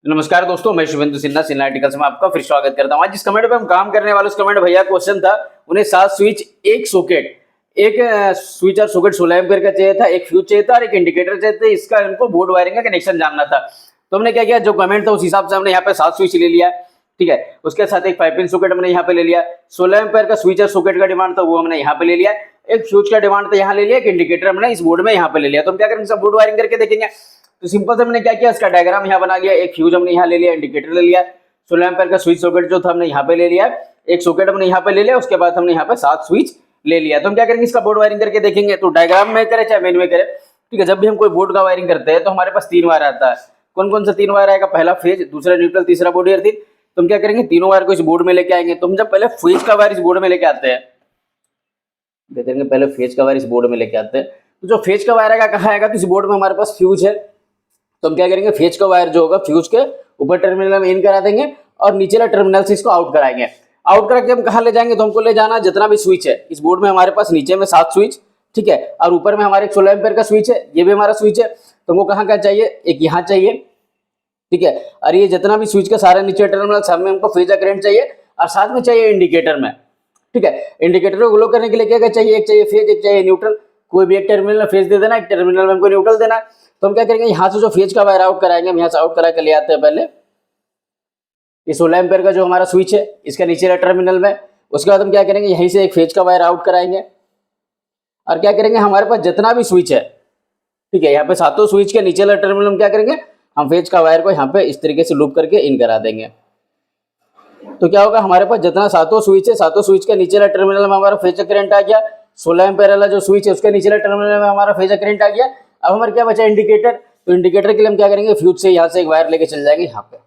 नमस्कार दोस्तों, मैं शुभेंदु सिन्हा सिन्हा आर्टिकल्स में आपका फिर स्वागत करता हूं। आज जिस कमेंट पे हम काम करने वाले उस कमेंट भैया क्वेश्चन था, उन्हें 7 स्विच, एक सॉकेट, एक स्विच और सॉकेट 16 एम्पीयर का चाहिए था, एक फ्यूज चाहिए था और एक इंडिकेटर चाहिए था। इसका इनको बोर्ड वायरिंग का कनेक्शन जानना था। तो हमने क्या किया, जो कमेंट था उस हिसाब से हमने यहाँ पे 7 स्विच ले लिया। ठीक है, उसके साथ एक 5 पिन सॉकेट हमने यहाँ पे ले लिया। 16 एम्पीयर का स्विच और सॉकेट का डिमांड था, वो हमने यहाँ पे ले लिया। एक फ्यूज का डिमांड था, यहाँ ले लिया। एक इंडिकेटर हमने इस बोर्ड में यहाँ पे ले लिया। तो हम क्या करेंगे, सब बोर्ड वायरिंग करके देखेंगे। तो सिंपल से हमने क्या किया, इसका डायग्राम यहाँ बना लिया। एक फ्यूज हमने यहाँ ले लिया, इंडिकेटर ले लिया, 16 एम्पीयर का स्विच सॉकेट जो था हमने यहाँ पे ले लिया, एक सॉकेट हमने यहाँ पे ले लिया। उसके बाद हमने यहाँ पे 7 स्विच ले लिया। तो हम क्या करेंगे, इसका बोर्ड वायरिंग करके देखेंगे। तो डायग्राम में करें चाहे मेन में करें, ठीक है, जब भी हम कोई बोर्ड का वायरिंग करते हैं तो हमारे पास 3 वायर आता है। कौन कौन सा 3 वायर आएगा, पहला फेज, दूसरा न्यूट्रल, तीसरा बॉडी अर्थिंग। तो हम क्या करेंगे, तीनों वायर को इस बोर्ड में लेके आएंगे। तो हम जब पहले फेज का वायर इस बोर्ड में लेके आते हैं, देखेंगे पहले फेज का वायर इस बोर्ड में लेके आते हैं। तो जो फेज का वायर आएगा कहाँ आएगा, तो इस बोर्ड में हमारे पास फ्यूज है। तो हम क्या करेंगे, फेज का वायर जो होगा फ्यूज के ऊपर टर्मिनल में इन करा देंगे और नीचे वाला टर्मिनल से इसको आउट कराएंगे। आउट करा के हम कहाँ ले जाएंगे, तो हमको ले जाना जितना भी स्विच है इस बोर्ड में हमारे पास, नीचे में 7 स्विच, ठीक है, और ऊपर में हमारे 16 एम्पीयर का स्विच है, ये भी हमारा स्विच है। तो हमको कहाँ का चाहिए, एक यहाँ चाहिए, ठीक है, और ये जितना भी स्विच का सारा नीचे टर्मिनल सब में हमको फेज करंट चाहिए और साथ में चाहिए इंडिकेटर में। ठीक है, इंडिकेटर को ग्लो करने के लिए क्या चाहिए, एक चाहिए फेज, एक चाहिए न्यूट्रल। कोई भी एक टर्मिनल में फेज दे देना, एक टर्मिनल में हमको न्यूट्रल देना। तो हम क्या करेंगे, यहाँ से जो फेज का वायर आउट कराएंगे, हम यहाँ से आउट करा के ले आते हैं पहले ये 16 एम्पीयर का जो हमारा स्विच है इसका नीचे टर्मिनल में। उसके बाद हम क्या करेंगे, यहीं से एक फेज का वायर आउट कराएंगे और क्या करेंगे, हमारे पास जितना भी स्विच है, ठीक है, यहाँ पे 7 स्विच के नीचे वाला टर्मिनल हम क्या करेंगे, हम फेज का वायर को यहाँ पे इस तरीके से लूप करके इन करा देंगे। तो क्या होगा, हमारे पास जितना 7 स्विच है, 7 स्विच के नीचे वाला टर्मिनल में हमारा फेज करंट आ गया। 16 एम्पीयर वाला जो स्विच है उसके नीचे वाला टर्मिनल में हमारा फेज करंट आ गया। अब हमारे क्या बचा, इंडिकेटर। तो इंडिकेटर के लिए हम क्या करेंगे, फ्यूज से यहाँ से एक वायर लेके चल जाएंगे यहाँ पे।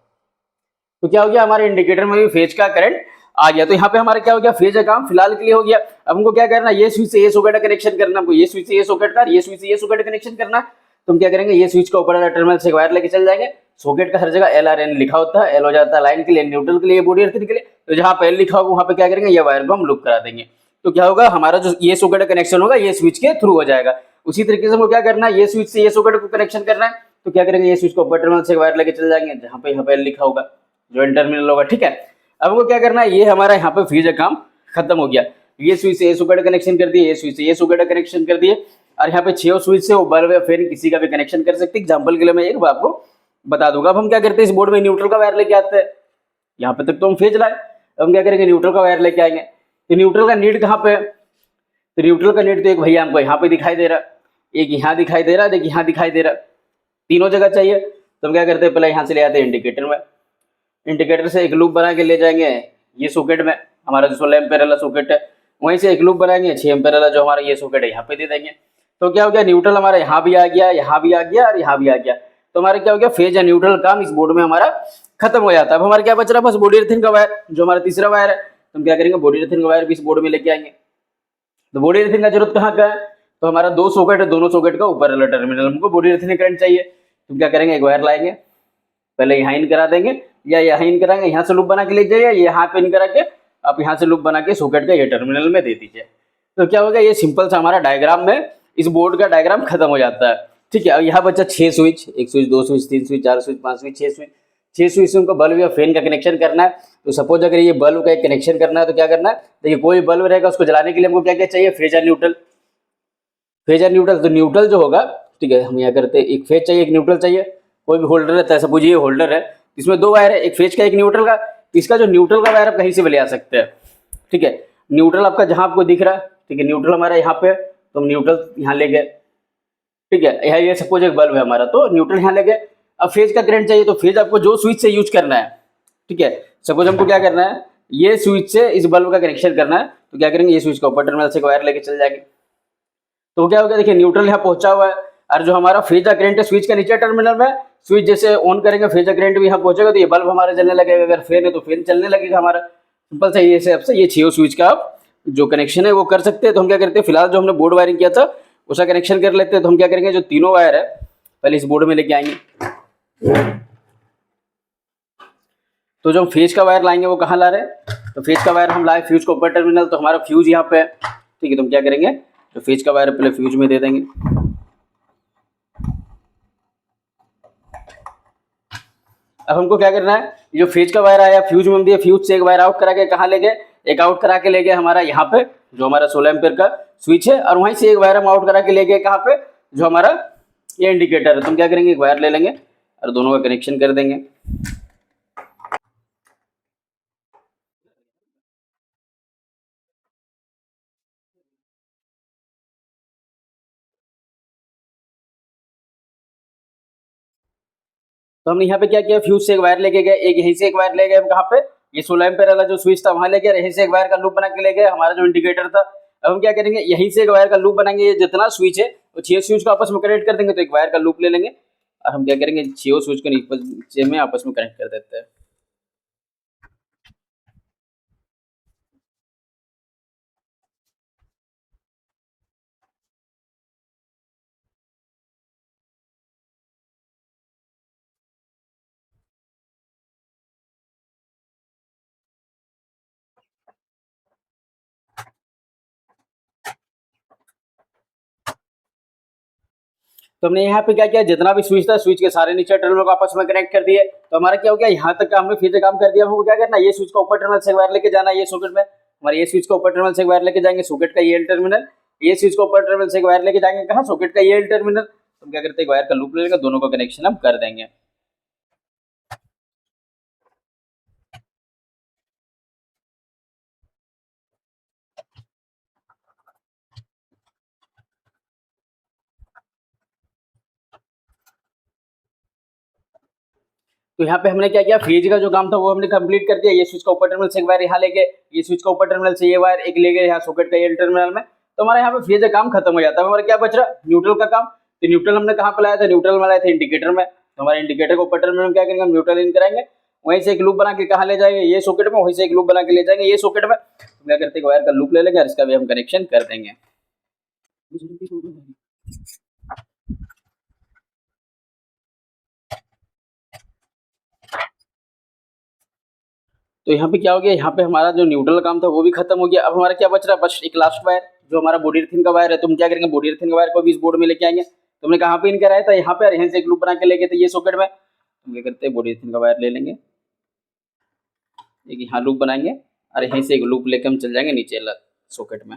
तो क्या हो गया, हमारे इंडिकेटर में भी फेज का करंट आ गया। तो यहाँ पे हमारा क्या हो गया, फेज का काम फिलहाल के लिए हो गया। अब हमको क्या करना, ये स्विच से ये सॉकेट का कनेक्शन करना, हमको ये स्विच से ये सॉकेट का, ये स्विच से ये सॉकेट कनेक्शन करना। तो हम क्या करेंगे, ये स्विच का ऊपर वाला टर्मिनल से वायर लेके चल जाएंगे। सॉकेट का हर जगह LRN लिखा होता है, L हो जाता है लाइन के लिए, न्यूट्रल के लिए, बॉडी अर्थिंग के लिए। तो जहाँ पे L लिखा होगा वहाँ पे क्या करेंगे, ये वायर को हम लूप करा देंगे। तो क्या होगा, हमारा जो ये सॉकेट का कनेक्शन होगा ये स्विच के थ्रू हो जाएगा। उसी तरीके से हमको क्या करना है, ये स्विच से ये सॉकेट को कनेक्शन करना है। तो क्या करेंगे, ये स्विच को ऊपर टर्मिनल से वायर लेके चल जाएंगे जहाँ पे L लिखा होगा, जो टर्मिनल होगा, ठीक है। अब हमको क्या करना है, ये हमारा यहाँ पे फेज का काम खत्म हो गया। ये स्विच से ये सॉकेट कनेक्शन कर दिए, ये स्विच से ये सॉकेट कनेक्शन कर दिए, और यहाँ पे 6 स्विच से वो बल्ब या फैन किसी का भी कनेक्शन कर सकते हैं। एग्जांपल के लिए मैं एक बात आपको बता दूंगा। अब हम क्या करते हैं, इस बोर्ड में न्यूट्रल का वायर लेके आते हैं। यहाँ पे तक तो हम फेज लाए, अब हम क्या करेंगे, न्यूट्रल का वायर लेके आएंगे। तो न्यूट्रल का नीड कहाँ पे है, तो न्यूट्रल का नीड तो एक भैया हमको यहाँ पे दिखाई दे रहा, एक यहाँ दिखाई दे रहा, एक यहाँ दिखाई दे रहा, तीनों जगह चाहिए। तो हम क्या करते हैं, पहले यहाँ से ले आते हैं इंडिकेटर में। इंडिकेटर से एक लूप बना के ले जाएंगे ये सॉकेट में, हमारा जो 16 एम्पीयर वाला सॉकेट है, वहीं से एक लूप बनाएंगे 6 एम्पीयर वाला जो हमारा ये सॉकेट है यहाँ पे दे देंगे। तो क्या हो गया, न्यूट्रल हमारा यहाँ भी आ गया, यहाँ भी आ गया और यहाँ भी आ गया। तो हमारा क्या हो गया, फेज या न्यूट्रल काम इस बोर्ड में हमारा खत्म हो जाता है। अब हमारा क्या बच रहा है, बस बॉडी अर्थिंग का वायर, जो हमारा तीसरा वायर है। तो हम क्या करेंगे, बॉडी अर्थिंग का वायर भी इस बोर्ड में लेके आएंगे। तो बॉडी अर्थिंग का जरूरत कहाँ का है, तो हमारा 2 सॉकेट है, दोनों सॉकेट का ऊपर वाला टर्मिनल हमको बॉडी अर्थिंग करंट चाहिए। तो क्या करेंगे, एक वायर लाएंगे, पहले यहाँ इन करा देंगे या यहाँ इन कराएंगे, यहाँ से लूप बना के ले जाइए, यहाँ पे इन करा के आप यहाँ से लूप बना के सॉकेट का ये टर्मिनल में दे दीजिए। तो क्या होगा, ये सिंपल सा हमारा डायग्राम में इस बोर्ड का डायग्राम खत्म हो जाता है। ठीक है, अब यहाँ बच्चा 6 switch, 1 switch, 2 switch, 3 switch, 4 switch, 5 switch, 6 switch. 6 switch से उनको बल्ब या फैन का कनेक्शन करना है। तो सपोज अगर ये बल्ब का एक कनेक्शन करना है तो क्या करना है, देखिए कोई बल्ब रहेगा उसको जलाने के लिए हमको क्या क्या चाहिए, फेज और न्यूट्रल। फेज और न्यूट्रल, तो न्यूट्रल जो होगा, ठीक है, हम यहाँ करते हैं, एक फेज चाहिए, एक न्यूट्रल चाहिए। कोई भी होल्डर रहता है, सपोज ये होल्डर है, इसमें 2 वायर है, एक फेज का एक न्यूट्रल का। इसका जो न्यूट्रल का वायर आप कहीं से भी ले आ सकते हैं, ठीक है। न्यूट्रल आपका जहां आपको दिख रहा है, ठीक है, न्यूट्रल हमारा यहाँ पे, तो हम न्यूट्रल यहाँ ले गए, ठीक है। यहाँ ये सपोज एक बल्ब है हमारा, तो न्यूट्रल यहाँ ले गए। अब फेज का करंट चाहिए, तो फेज आपको जो स्विच से यूज करना है, ठीक है। सपोज हमको क्या करना है, ये स्विच से इस बल्ब का कनेक्शन करना है। तो क्या करेंगे, ये स्विच का ऊपर टर्मिनल से वायर लेके चल जाएंगे। तो क्या होगा, देखिए न्यूट्रल यहाँ पहुंचा हुआ है, और जो हमारा फेज का करंट है स्विच का नीचे टर्मिनल में, स्विच जैसे ऑन करेंगे फेज का करंट भी यहाँ पहुंचेगा, तो ये बल्ब हमारा जलने लगेगा। अगर फैन है तो फैन चलने लगेगा हमारा। सिंपल सा ये हिसाब से ये 6 स्विच का आप जो कनेक्शन है वो कर सकते हैं। तो हम क्या करते हैं, फिलहाल जो हमने बोर्ड वायरिंग किया था उसका कनेक्शन कर लेते हैं। तो हम क्या करेंगे, जो तीनों वायर है पहले इस बोर्ड में लेके आएंगे। तो जो हम फेज का वायर लाएंगे वो कहाँ ला रहे हैं, तो फेज का वायर हम लाए फ्यूज को ऊपर टर्मिनल, तो हमारा फ्यूज यहाँ पे है, ठीक है। तो हम क्या करेंगे, तो फेज का वायर पहले फ्यूज में दे देंगे। अब हमको क्या करना है, जो फेज का वायर आया फ्यूज में दिया, फ्यूज से एक वायर आउट करा के कहाँ ले गए, एक आउट करा के ले गए हमारा यहाँ पे जो हमारा 16 एम्पीयर का स्विच है, और वहीं से एक वायर हम आउट करा के ले गए कहाँ पे, जो हमारा ये इंडिकेटर है। तो हम क्या करेंगे, एक वायर ले लेंगे और दोनों का कनेक्शन कर देंगे। तो हमने यहाँ पे क्या किया, फ्यूज से एक वायर लेके गए, एक यहीं से एक वायर ले गए हम कहाँ पे, ये 16 एम्पीयर वाला जो स्विच था वहां ले गए, यहीं से एक वायर का लूप बना के ले गए हमारा जो इंडिकेटर था। अब हम क्या करेंगे, यहीं से एक वायर का लूप बनाएंगे, ये जितना स्विच है वो 6 स्विच को आपस में कनेक्ट कर देंगे। तो एक वायर का लूप ले लेंगे और हम क्या करेंगे, 6 स्विच को नीचे में आपस में कनेक्ट कर देते हैं। तो हमने यहाँ पे क्या किया, जितना भी स्विच था स्विच के सारे नीचे टर्मिनल को आपस में कनेक्ट कर दिए। तो हमारा क्या हो गया, यहाँ तक का हमने फिर से काम कर दिया। हमको क्या करना, ये स्विच का ऊपर टर्मिनल से वायर लेके जाना है, ये सॉकेट में हमारे ये स्विच का ऊपर टर्मिनल से वायर लेके जाएंगे सॉकेट का ये एल टर्मिनल, ये स्विच का ऊपर टर्मिनल से वायर लेके जाएंगे कहाँ, सॉकेट का ये एल टर्मिनल। तो हम क्या करते हैं, वायर का लूप ले लेंगे, दोनों का कनेक्शन हम कर देंगे। तो यहाँ पे हमने क्या किया, फेज का जो काम था वो हमने कंप्लीट कर दिया। ये स्विच का ऊपर टर्मिनल से एक वायर यहाँ लेके, ये स्विच का ऊपर टर्मिनल से ये वायर एक ले गए यहाँ सॉकेट का ये टर्मिनल में। तो हमारे यहाँ पे फेज का काम खत्म हो जाता है। हमारा क्या बच रहा, न्यूट्रल का काम। तो न्यूट्रल हमने कहाँ पे लाया था, न्यूट्रल में लाया था इंडिकेटर में। तो हमारे इंडिकेटर को ऊपर टर्मिनल में क्या करेंगे, हम न्यूट्रल इन कराएंगे, वहीं से एक लूप बना के कहाँ ले जाएंगे, ये सॉकेट में, वहीं से एक लूप बना के ले जाएंगे ये सॉकेट में। तो क्या करते हैं, वायर का लूप ले लेंगे और इसका भी हम कनेक्शन कर देंगे। तो यहाँ पे क्या हो गया, यहाँ पे हमारा जो न्यूट्रल काम था वो भी खत्म हो गया। अब हमारा क्या बच रहा है, बस एक लास्ट वायर जो हमारा बॉडी अर्थिंग का वायर है। तो हम क्या करेंगे, बॉडी अर्थिंग का वायर को भी इस बोर्ड में लेके आएंगे। तो हमने कहाँ पे इन कराया था, यहाँ पे, और यहाँ से एक लूप बना के लेके थे ये सॉकेट में। हम क्या करते हैं, बॉडी अर्थिंग का वायर ले लेंगे, एक यहाँ लूप बनाएंगे और यहीं से एक लूप लेके हम चल जाएंगे नीचे सॉकेट में।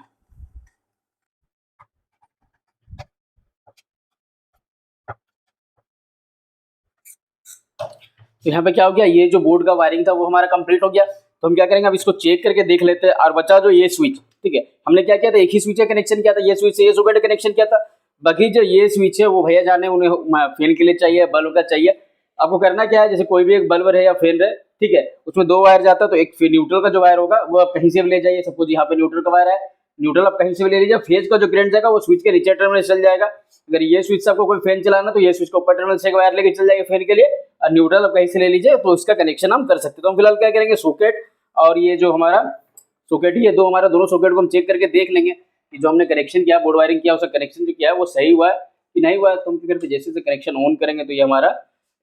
तो यहाँ पे क्या हो गया, ये जो बोर्ड का वायरिंग था वो हमारा कंप्लीट हो गया। तो हम क्या करेंगे, अब इसको चेक करके देख लेते हैं। और बचा जो ये स्विच, ठीक है, हमने क्या किया था, एक ही स्विच का कनेक्शन किया था, ये स्विच से ये सॉकेट कनेक्शन किया था। बाकी जो ये स्विच है वो भैया जाने उन्हें फैन के लिए चाहिए, बल्ब का चाहिए। आपको करना क्या है, जैसे कोई भी एक बल्ब है या फैन है, ठीक है, उसमें 2 वायर जाता है। तो एक न्यूट्रल का जो वायर होगा वो आप कहीं से भी ले जाइए। सपोज यहाँ पे न्यूट्रल का वायर है, न्यूट्रल आप कहीं से भी ले लीजिए। फेज का जो करंट जाएगा वो स्विच के नीचे टर्मिनल चल जाएगा। अगर ये स्विच से आपको कोई फैन चलाना तो ये स्विच का ऊपर टर्मिनल से एक वायर लेके चल जाएगा फैन के लिए, और न्यूट्रल आप कहीं से ले लीजिए तो इसका कनेक्शन हम कर सकते हैं। तो हम फिलहाल क्या करेंगे, सॉकेट और ये जो हमारा सॉकेट ही है, हमारा दोनों सॉकेट को हम चेक करके देख लेंगे कि जो हमने कनेक्शन किया, बोर्ड वायरिंग किया, उसका कनेक्शन जो किया है वो सही हुआ है कि नहीं हुआ है। तो हम क्या करते हैं, जैसे कनेक्शन ऑन करेंगे तो ये हमारा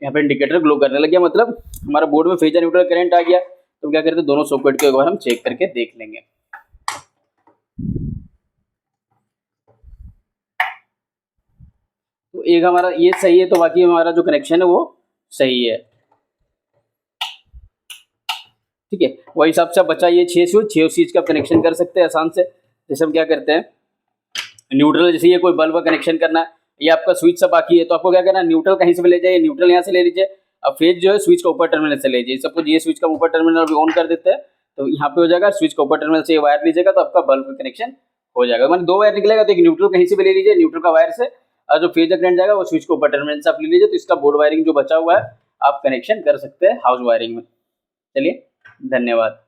यहाँ पे इंडिकेटर ग्लो करने लग गया, मतलब हमारा बोर्ड में फेज न्यूट्रल करंट आ गया। तो क्या करते हैं, दोनों सॉकेट को एक बार हम चेक करके देख लेंगे। तो एक हमारा ये सही है, तो बाकी हमारा जो कनेक्शन है वो सही है, ठीक है। वही हिसाब से बचा ये 6 स्विच का कनेक्शन कर सकते हैं आसान से। जैसे हम क्या करते हैं, न्यूट्रल, जैसे ये कोई बल्ब का कनेक्शन करना है, ये आपका स्विच सा बाकी है, तो आपको क्या करना है, न्यूट्रल कहीं से भी ले जाइए, न्यूट्रल यहाँ से ले लीजिए। अब फेज जो है स्विच का ऊपर टर्मिनल से ले लीजिए। सपोज ये स्विच का ऊपर टर्मिनल भी ऑन कर देते हैं तो यहाँ पे हो जाएगा, स्विच का ऊपर टर्मिनल से वायर लीजिएगा तो आपका बल्ब का कनेक्शन हो जाएगा। मैंने 2 वायर निकलेगा, तो एक न्यूट्रल कहीं से भी ले लीजिए, न्यूट्रल का वायर से, और जो फेज का करंट जाएगा वो स्विच के ऊपर टर्मिनल से आप ले लीजिए। तो इसका बोर्ड वायरिंग जो बचा हुआ है आप कनेक्शन कर सकते हैं हाउस वायरिंग में। चलिए, धन्यवाद।